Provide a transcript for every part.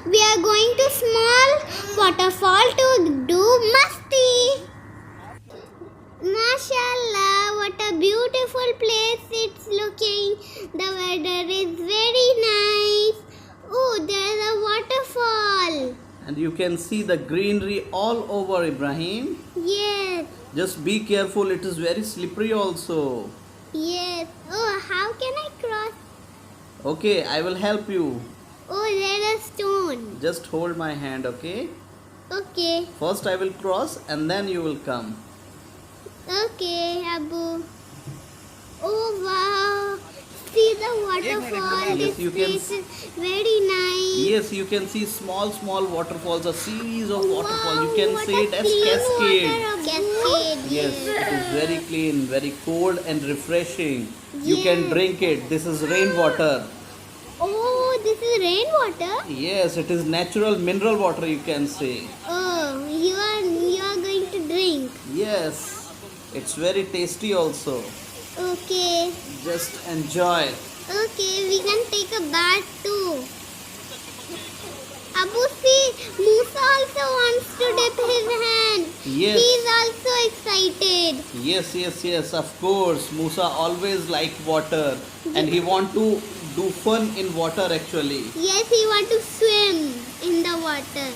we are going to small waterfall to do masti. Mashallah, what a beautiful place it's looking. The weather is very nice. Oh, there's a waterfall. And you can see the greenery all over, Ibrahim. Yes, Just be careful, it is very slippery also. yes. Oh, how can I cross? Okay, I will help you. Oh, there's a stone. Just hold my hand, okay? Okay, First I will cross and then you will come. okay, Abu. Oh, wow. See the waterfall. Yes, This you can place is very nice. Yes, you can see small waterfalls, a series of waterfalls. Wow, You can what say a it as clean cascade. water, Cascade. Yes, it is very clean, very cold and refreshing. You can Yes. drink it. This is rainwater. Oh, this is rainwater. Yes, it is natural mineral water, you can say. Oh, you are going to drink. Yes, it's very tasty also. Okay. Just enjoy. Okay, we can take a bath too. Abu, see, Musa also wants to dip his hand. Yes. He is also excited. Yes, of course. Musa always like water and he want to do fun in water actually. Yes, he wants to swim in the water.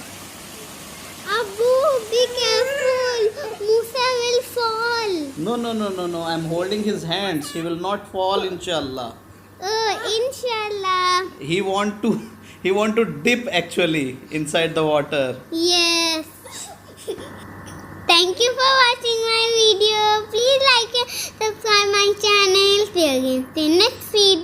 Abu, be careful. Musa will fall. No. I'm holding his hands. He will not fall, inshallah. Oh, inshallah. He want to dip actually inside the water. Yes. Thank you for watching my video. Please like and subscribe my channel. See you again in the next video.